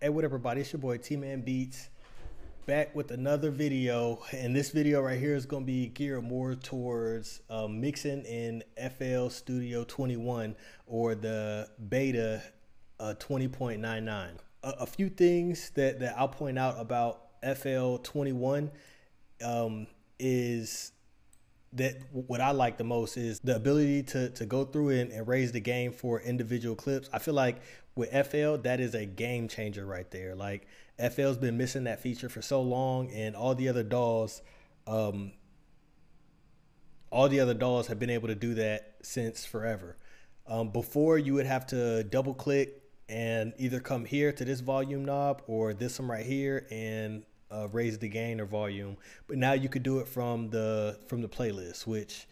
Hey, what up, everybody? It's your boy TmanBeatz, back with another video. And this video right here is going to be geared more towards mixing in FL Studio 21 or the beta 20.99. A few things that I'll point out about FL 21 is that what I like the most is the ability to go through and raise the gain for individual clips. I feel like with FL, that is a game changer right there. Like, FL's been missing that feature for so long, and all the other DAWs have been able to do that since forever. Before, you would have to double click and either come here to this volume knob or this one right here and raise the gain or volume. But now you could do it from the playlist, which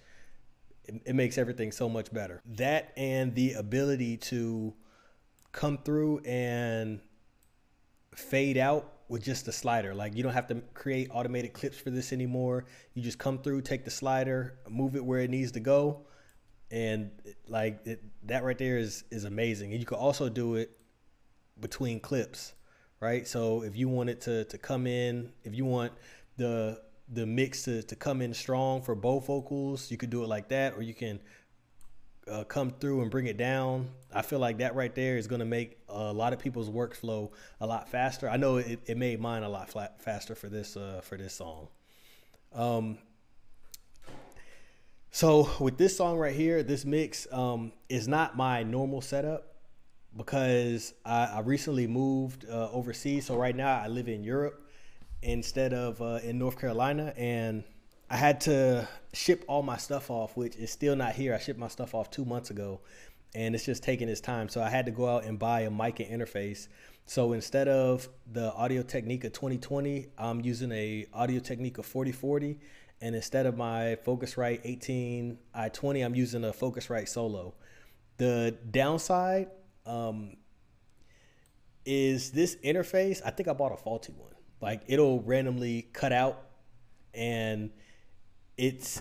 it makes everything so much better. That and the ability to come through and fade out with just the slider. Like, you don't have to create automated clips for this anymore. You just come through, take the slider, move it where it needs to go, and that right there is amazing. And you can also do it between clips, right? So if you want it to come in, if you want the mix to come in strong for both vocals, you could do it like that, or you can come through and bring it down. I feel like that right there is going to make a lot of people's workflow a lot faster. I know it made mine a lot faster for this song. So with this song right here, this mix is not my normal setup because I recently moved overseas. So right now I live in Europe instead of in North Carolina, and I had to ship all my stuff off, which is still not here. I shipped my stuff off 2 months ago, and it's just taking its time. So I had to go out and buy a mic and interface. So instead of the Audio-Technica 2020, I'm using a Audio-Technica 4040. And instead of my Focusrite 18i20, I'm using a Focusrite Solo. The downside is this interface. I think I bought a faulty one. Like, it'll randomly cut out, and it's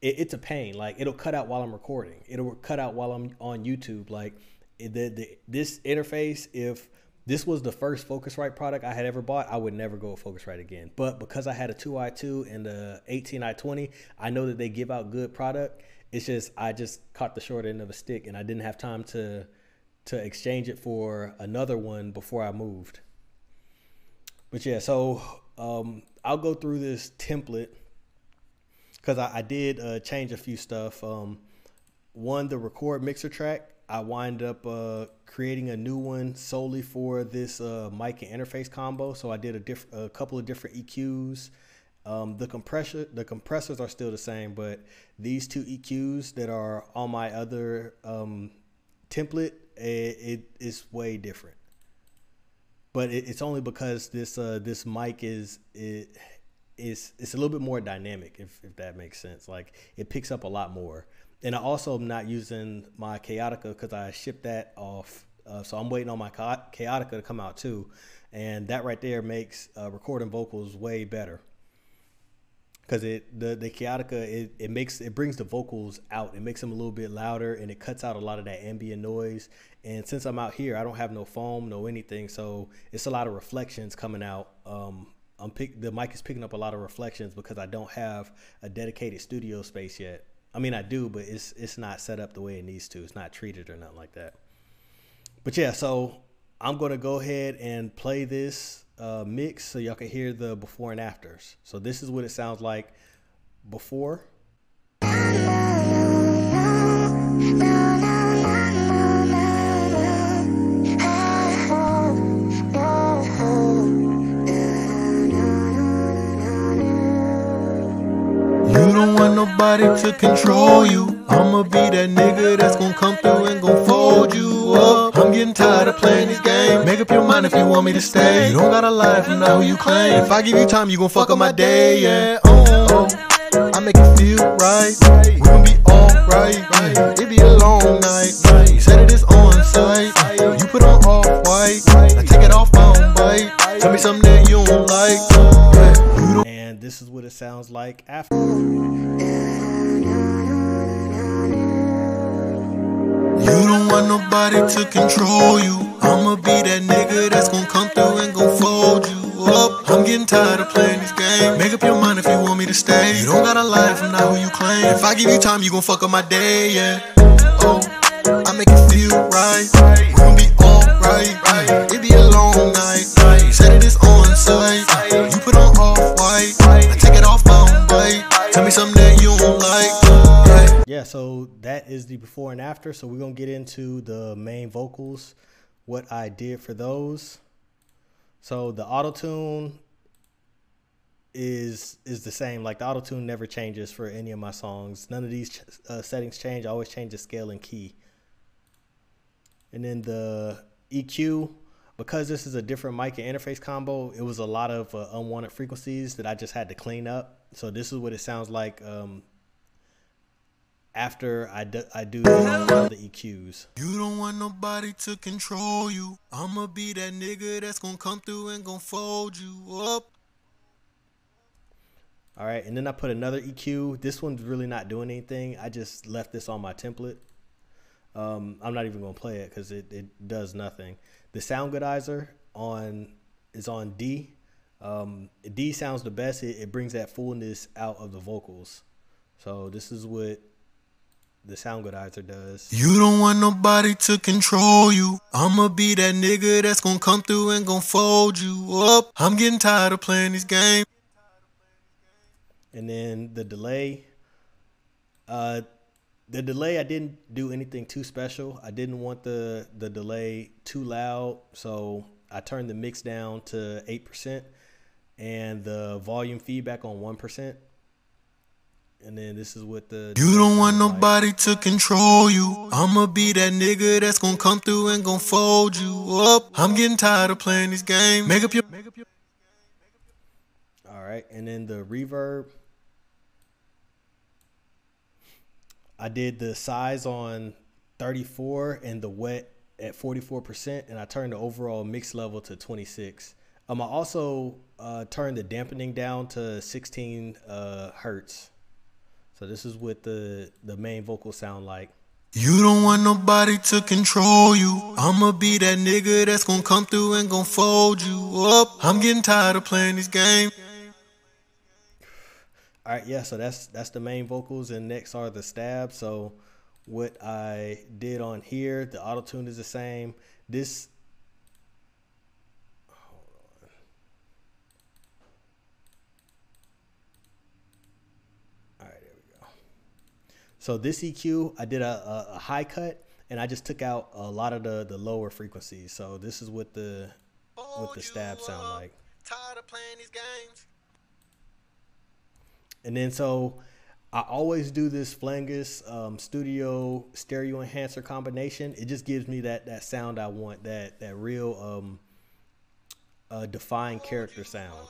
a pain. Like, it'll cut out while I'm recording. It'll cut out while I'm on YouTube. Like, this interface, if this was the first Focusrite product I had ever bought, I would never go with Focusrite again. But because I had a 2i2 and a 18i20, I know that they give out good product. It's just, I just caught the short end of a stick, and I didn't have time to exchange it for another one before I moved. But yeah, so I'll go through this template because I did change a few stuff. One, the record mixer track, I wind up creating a new one solely for this mic and interface combo. So I did a couple of different EQs. The compressors are still the same, but these two EQs that are on my other template, it is way different. But it's only because this mic it's a little bit more dynamic, if that makes sense. Like, it picks up a lot more. And I also am not using my Chaotica because I shipped that off. So I'm waiting on my Chaotica to come out too. And that right there makes recording vocals way better. Because the Chaotica, it brings the vocals out. It makes them a little bit louder, and it cuts out a lot of that ambient noise. And since I'm out here, I don't have no foam, no anything. So it's a lot of reflections coming out. The mic is picking up a lot of reflections because I don't have a dedicated studio space yet. I mean, I do, but it's not set up the way it needs to. It's not treated or nothing like that. But yeah, so I'm going to go ahead and play this mix so y'all can hear the before and afters. So this is what it sounds like before. You don't want nobody to control you. I'ma be that nigga that's gon' come through and gon' fold you up. I'm getting tired of playing this game. Make up your mind if you want me to stay. You don't gotta lie from now who you claim. If I give you time, you gon' fuck up my day, yeah. I make it feel right. We gon' be alright. It be a long night. Said it is on site. You put on off-white. I take it off on white. Tell me something that you don't like. And this is what it sounds like after. You don't want nobody to control you. I'ma be that nigga that's gon' come tired of playing this game. Make up your mind if you want me to stay. You don't gotta lie if I'm not who you claim. If I give you time, you gon' fuck up my day, yeah. Oh, I make it feel right. We gon' be alright. It be a long night. Said it is on site. You put on off-white. I take it off on white. Tell me something that you don't like. Yeah, so that is the before and after. So we're gonna get into the main vocals, what I did for those. So the AutoTune is the same. Like the AutoTune never changes for any of my songs. None of these settings change. I always change the scale and key. And then the EQ, because this is a different mic and interface combo, it was a lot of unwanted frequencies that I just had to clean up. So this is what it sounds like after I do the EQs. You don't want nobody to control you. I'ma be that nigga that's gonna come through and gonna fold you up. All right, and then I put another EQ. This one's really not doing anything. I just left this on my template. I'm not even gonna play it because it does nothing. The sound goodizer is on D. D sounds the best. It brings that fullness out of the vocals. So this is what the sound goodizer does. You don't want nobody to control you. I'ma be that nigga that's gonna come through and gonna fold you up. I'm getting tired of playing this game. And then the delay. The delay, I didn't do anything too special. I didn't want the delay too loud, so I turned the mix down to 8% and the volume feedback on 1%. And then this is what the... You don't want nobody to control you. I'ma be that nigga that's gonna come through and gonna fold you up. I'm getting tired of playing this game. Make up your... All right, and then the reverb. I did the size on 34 and the wet at 44%, and I turned the overall mix level to 26. I also turned the dampening down to 16 hertz. So this is what the main vocals sound like. You don't want nobody to control you. I'ma be that nigga that's gonna come through and gonna fold you up. I'm getting tired of playing this game. All right, yeah, so that's the main vocals, and next are the stabs. So what I did on here, the AutoTune is the same. This, hold on. All right, there we go. So this EQ, I did a high cut, and I just took out a lot of the lower frequencies. So this is what the stabs sound like. Tired of playing these games. And then so I always do this Flangus studio stereo enhancer combination. It just gives me that sound I want, that real defined character sound.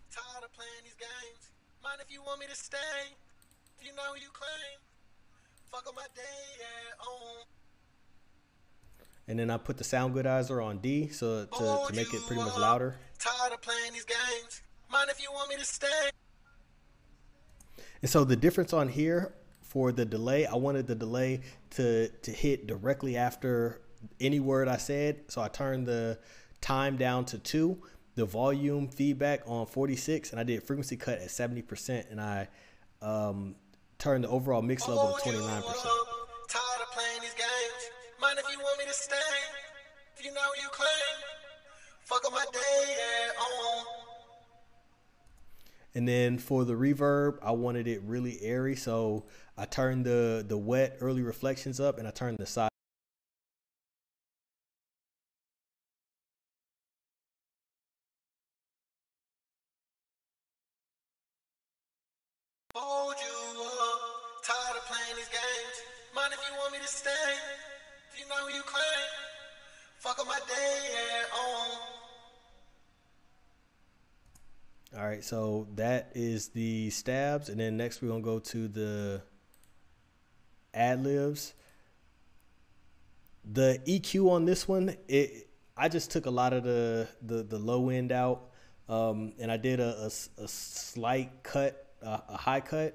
Tired of playing these games. Mind if you want me to stay? If you know you claim. Fuck up my day, yeah, And then I put the sound goodizer on D so to make it pretty much louder. Tired of playing these games. Mind if you want me to stay? And so the difference on here for the delay, I wanted the delay to hit directly after any word I said. So I turned the time down to 2, the volume feedback on 46, and I did frequency cut at 70%, and I turned the overall mix level to 29%. Tired of playing these games. Mind if you want me to stay? If you know you claim. Fuck up my day, yeah, And then for the reverb, I wanted it really airy, so I turned the wet early reflections up, and I turned the side. Hold you up. Tired of playing these games. Mind if you want me to stay? If you know you claim. Fuck up my day, yeah, All right, so that is the stabs, and then next we're gonna go to the Adlibs. The EQ on this one, I just took a lot of the low end out, and I did a slight cut, a high cut,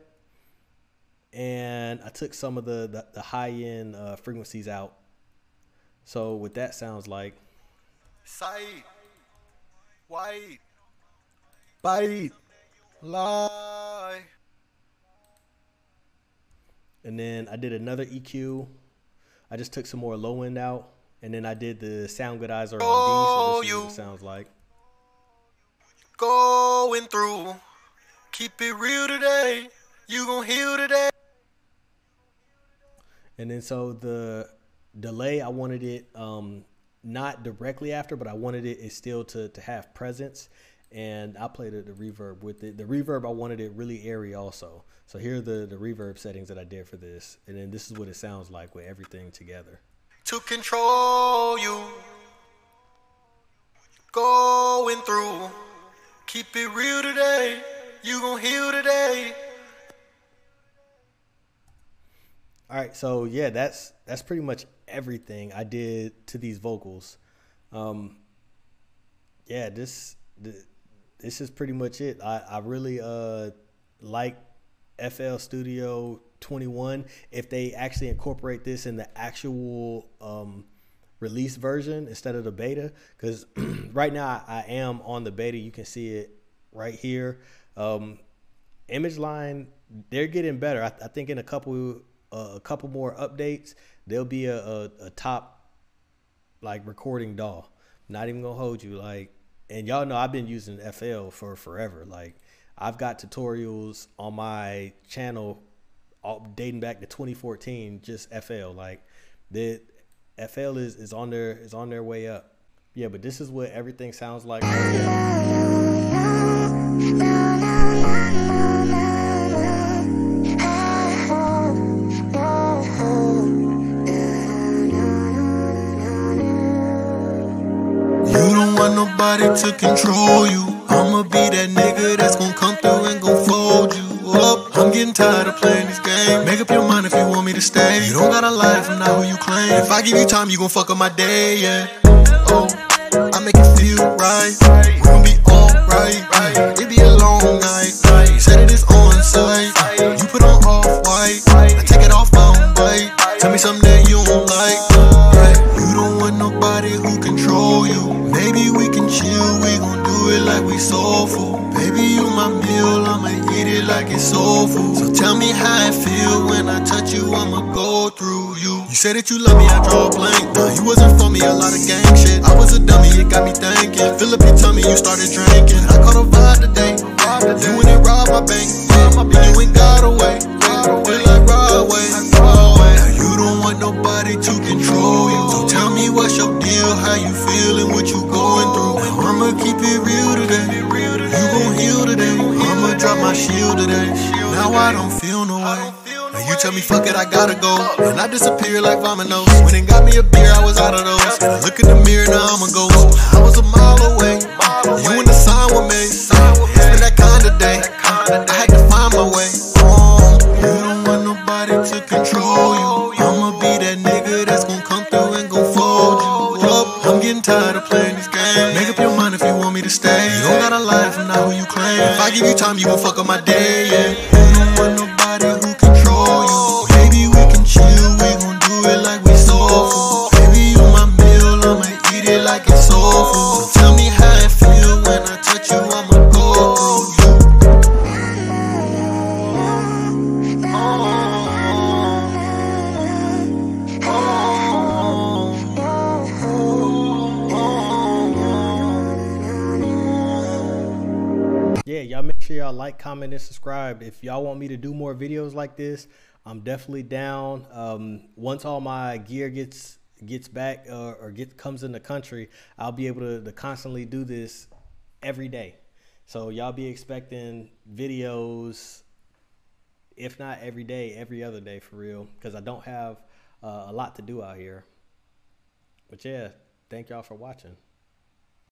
and I took some of the high end frequencies out. So what that sounds like. Sight. White. Bite. Lie. And then I did another EQ. I just took some more low end out, and then I did the sound goodizer on D, so this is what it sounds like. Going through. Keep it real today. You gon' heal today. And then so the delay, I wanted it not directly after, but I wanted it still to have presence. And I played the reverb with it. The reverb, I wanted it really airy also. So here are the reverb settings that I did for this. And then this is what it sounds like with everything together. To control you. Going through. Keep it real today. You gon' heal today. All right, so yeah, that's pretty much everything I did to these vocals. Yeah, this is pretty much it. I really like FL Studio 21 if they actually incorporate this in the actual release version instead of the beta, because right now I am on the beta. You can see it right here. Image line, they're getting better. I think in a couple more updates, there'll be a top like recording DAW. Not even gonna hold you, like, and y'all know I've been using FL for forever. Like, I've got tutorials on my channel dating back to 2014, just FL. Like, the FL is on their way up. Yeah, but this is what everything sounds like. Nobody to control you. I'ma be that nigga that's gon' come through and gon' fold you up. I'm getting tired of playing this game. Make up your mind if you want me to stay. You don't gotta lie if I'm not who you claim. If I give you time, you gon' fuck up my day, yeah. Oh, I make it feel right. We gon' be alright. It be a long night. Said it is on site. You put on off-white. I take it off on white. Tell me something that you don't like. You don't want nobody who control you. Maybe we can chill, we gon' do it like we soulful. Baby, you my meal, I'ma eat it like it's soul food. So tell me how it feel when I touch you, I'ma go through you. You say that you love me, I draw a blank. Nah, you wasn't for me, a lot of gang shit. I was a dummy, it got me thinking. Philip, you tell me you started drinking. I caught a vibe today. You went and robbed my bank. And you ain't got away. Feel like Broadway. Now you don't want nobody to control you. So tell me what's your deal, how you feeling, what you going through. Now I'ma keep it real today. You gon' heal today. I'ma drop my shield today. Now I don't feel no way. Now you tell me fuck it, I gotta go. And I disappear like Vominos. When it got me a beer, I was out of those. And I look in the mirror, now I'm a ghost. I was a mile away. You in the sign with me. It's been that kind of day. I had to find my way. You don't want nobody to control you. I'ma be that nigga that's gon' come through and gon' fold you up. I'm getting tired of playing this game. Make up your mind if you want me to stay. You don't gotta lie if I'm not who you claim. If I give you time, you gon' fuck up my day, yeah. You don't want nobody who control you. Baby, we can chill, we gon' do it like we soulful. Baby, you my meal, I'ma eat it like it's soul food. So tell me how it feel when I touch you, I'ma go through you. Yeah, y'all make sure y'all like, comment, and subscribe. If y'all want me to do more videos like this, I'm definitely down. Once all my gear gets back or comes in the country, I'll be able to constantly do this every day. So y'all be expecting videos, if not every day, every other day for real, because I don't have a lot to do out here. But yeah, thank y'all for watching.